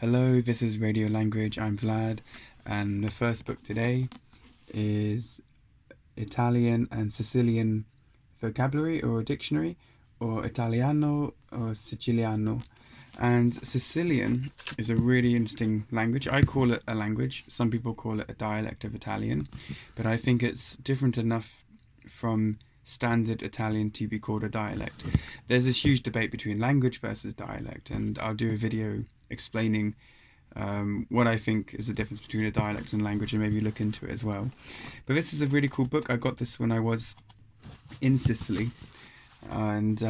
Hello, this is Radio Language. I'm Vlad, and the first book today is Italian and Sicilian vocabulary or dictionary, or Italiano or Siciliano. And Sicilian is a really interesting language. I call it a language. Some people call it a dialect of Italian, but I think it's different enough from standard Italian to be called a dialect. There's this huge debate between language versus dialect, and I'll do a video explaining what I think is the difference between a dialect and language, and maybe look into it as well. But this is a really cool book. I got this when I was in Sicily, and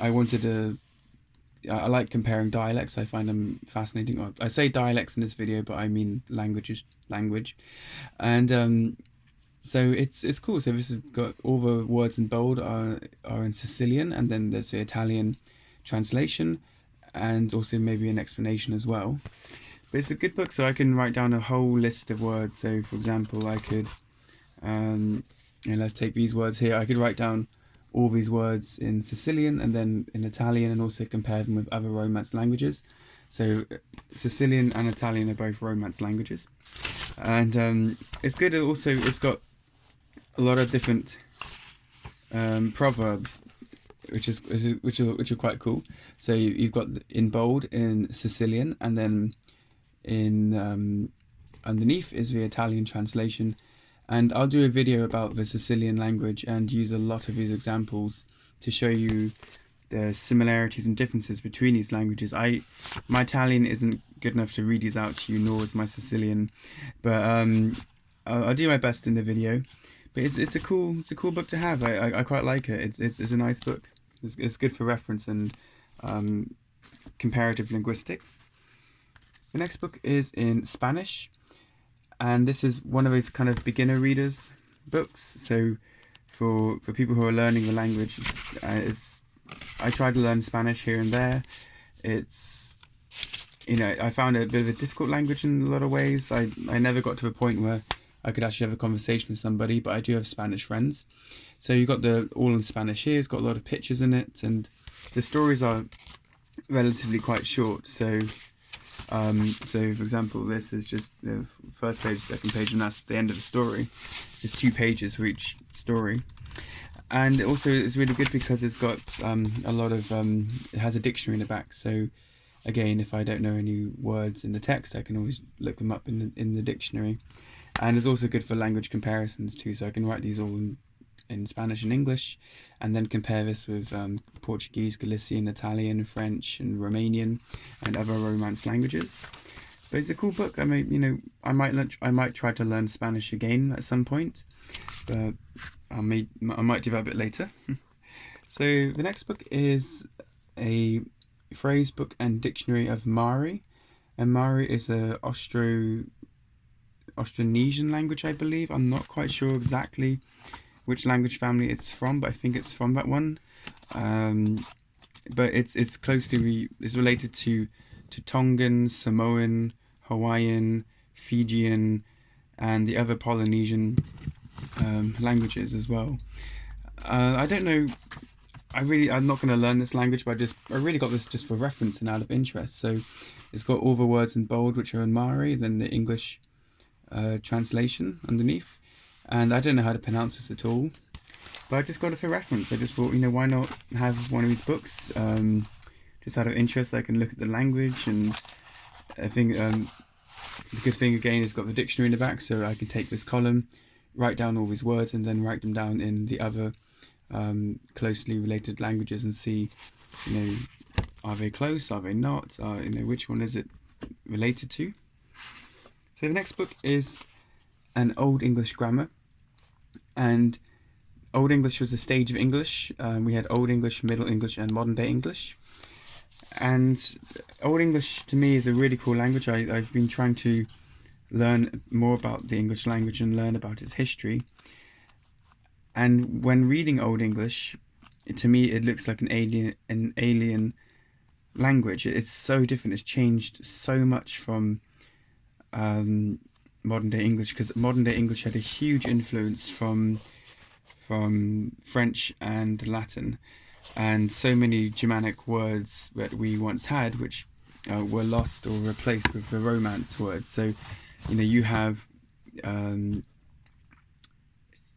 I wanted to. I like comparing dialects. I find them fascinating. I say dialects in this video, but I mean language, and so it's cool. So this has got all the words in bold are in Sicilian, and then there's the Italian translation, and also maybe an explanation as well. But it's a good book, so I can write down a whole list of words. So, for example, I could, let's take these words here. I could write down all these words in Sicilian and then in Italian, and also compare them with other Romance languages. So, Sicilian and Italian are both Romance languages, and it's good. Also, it's got a lot of different proverbs, which are quite cool. So you've got in bold in Sicilian, and then in underneath is the Italian translation. And I'll do a video about the Sicilian language and use a lot of these examples to show you the similarities and differences between these languages. My Italian isn't good enough to read these out to you, nor is my Sicilian, but I'll do my best in the video. But it's a cool book to have. I quite like it. It's a nice book. It's good for reference and comparative linguistics. The next book is in Spanish, and this is one of those kind of beginner readers books. So for people who are learning the language, I try to learn Spanish here and there. It's, I found it a bit of a difficult language in a lot of ways. I never got to a point where I could actually have a conversation with somebody, but I do have Spanish friends. So you've got the all in Spanish here. It's got a lot of pictures in it, and the stories are relatively quite short. So for example, this is just the first page, second page, and that's the end of the story. Just 2 pages for each story. And also it's really good because it's got a lot of, it has a dictionary in the back. So again, if I don't know any words in the text, I can always look them up in the dictionary. And it's also good for language comparisons too. So I can write these all in Spanish and English, and then compare this with Portuguese, Galician, Italian, French, and Romanian, and other Romance languages. But it's a cool book. I mean, I might try to learn Spanish again at some point, but I might do that a bit later. So the next book is a phrase book and dictionary of Mari, and Mari is a Austronesian language, I believe. I'm not quite sure exactly which language family it's from, but I think it's from that one. But it's related to Tongan, Samoan, Hawaiian, Fijian, and the other Polynesian languages as well. I don't know. I'm not going to learn this language, but I really got this just for reference and out of interest. So it's got all the words in bold, which are in Mari, then the English translation underneath. And I don't know how to pronounce this at all, but I just got it for reference. I just thought, why not have one of these books? Just out of interest, I can look at the language, and I think the good thing again is got the dictionary in the back, so I can take this column, write down all these words, and then write them down in the other closely related languages and see, are they close? Are they not? Which one is it related to? So the next book is an Old English grammar. And Old English was a stage of English. We had Old English, Middle English, and Modern Day English. And Old English to me is a really cool language. I've been trying to learn more about the English language and learn about its history. And when reading Old English, to me it looks like an alien language. It's so different. It's changed so much from modern day English, because modern day English had a huge influence from French and Latin, and so many Germanic words that we once had, which were lost or replaced with the Romance words. So, you have, for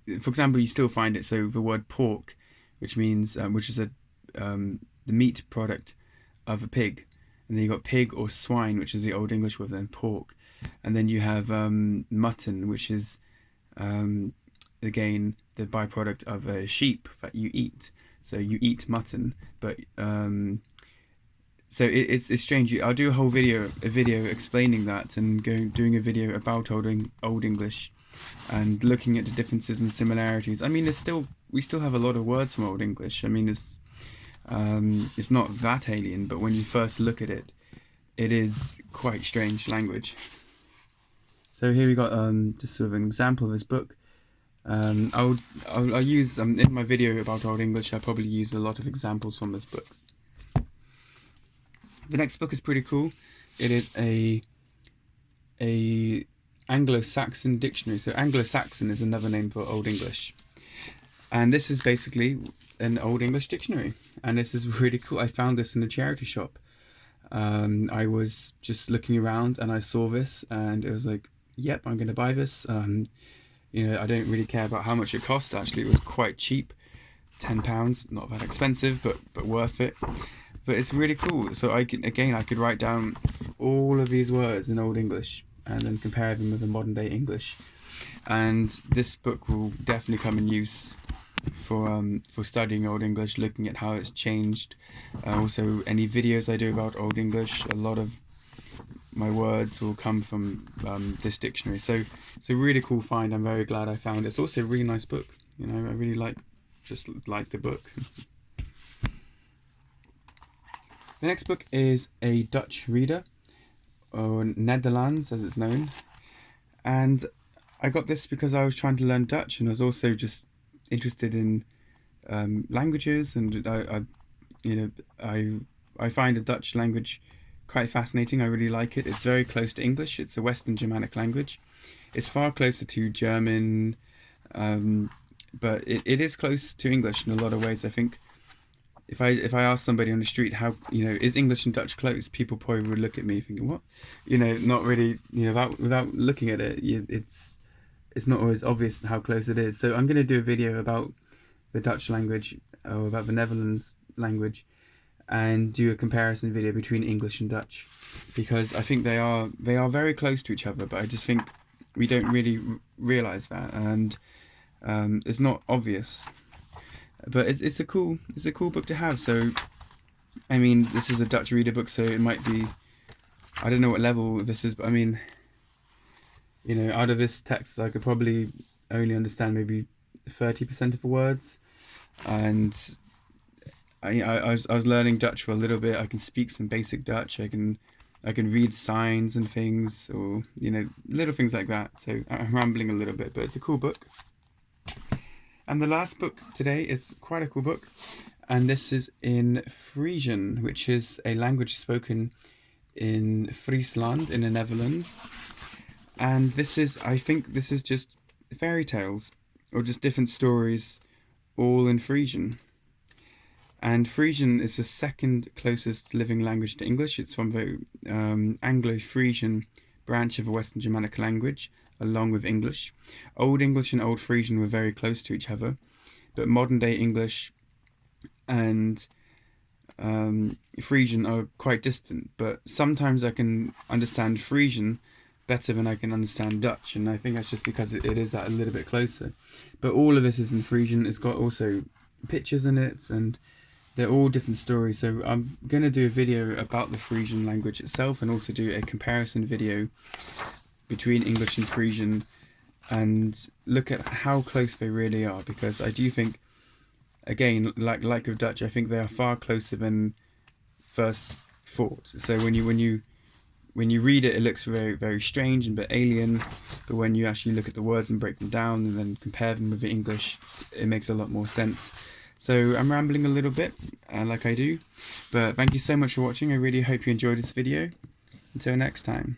example, you still find it. So the word pork, which means which is the meat product of a pig, and then you got pig or swine, which is the Old English word, then pork, and then you have mutton, which is again the byproduct of a sheep that you eat. So you eat mutton, but so it's strange. I'll do a whole video explaining that, and doing a video about Old English, and looking at the differences and similarities. I mean, we still have a lot of words from Old English. I mean, it's not that alien, but when you first look at it, it is quite strange language. So here we got just sort of an example of this book. I'll use in my video about Old English. I'll probably use a lot of examples from this book. The next book is pretty cool. It is a Anglo-Saxon dictionary. So Anglo-Saxon is another name for Old English, and this is basically an Old English dictionary. And this is really cool. I found this in a charity shop. I was just looking around and I saw this, and it was like, yep, I'm going to buy this. I don't really care about how much it cost. Actually, it was quite cheap, £10, not that expensive, but worth it. But it's really cool. So I could write down all of these words in Old English and then compare them with the modern day English. And this book will definitely come in use for studying Old English, looking at how it's changed. Also, any videos I do about Old English, a lot of my words will come from this dictionary. So it's a really cool find. I'm very glad I found it. It's also a really nice book. I really like the book. The next book is a Dutch reader, or Nederlands as it's known, and I got this because I was trying to learn Dutch, and I was also just interested in languages, and I find the Dutch language quite fascinating. I really like it. It's very close to English. It's a Western Germanic language. It's far closer to German, but it is close to English in a lot of ways. I think if I ask somebody on the street how, is English and Dutch close, people probably would look at me thinking, what? Not really, without looking at it, it's not always obvious how close it is. So I'm going to do a video about the Dutch language, or about the Netherlands language, and do a comparison video between English and Dutch, because I think they are very close to each other, but I just think we don't really realise that, and it's not obvious. But it's a cool book to have. So I mean, this is a Dutch reader book, so it might be, I don't know what level this is, but I mean, out of this text I could probably only understand maybe 30% of the words, and I was learning Dutch for a little bit. I can speak some basic Dutch. I can read signs and things, or little things like that. So I'm rambling a little bit, but it's a cool book. And the last book today is quite a cool book, and this is in Frisian, which is a language spoken in Friesland in the Netherlands. And I think this is just fairy tales, or just different stories, all in Frisian. And Frisian is the second closest living language to English. It's from the Anglo-Frisian branch of a Western Germanic language, along with English. Old English and Old Frisian were very close to each other, but modern day English and Frisian are quite distant. But sometimes I can understand Frisian better than I can understand Dutch, and I think that's just because it is a little bit closer. But all of this is in Frisian. It's got also pictures in it, and they're all different stories. So I'm going to do a video about the Frisian language itself, and also do a comparison video between English and Frisian, and look at how close they really are, because I do think, again, like with Dutch, I think they are far closer than first thought. So when you read it, it looks very, very strange and a bit alien, but when you actually look at the words and break them down and then compare them with the English, it makes a lot more sense. So I'm rambling a little bit, like I do, but thank you so much for watching. I really hope you enjoyed this video. Until next time.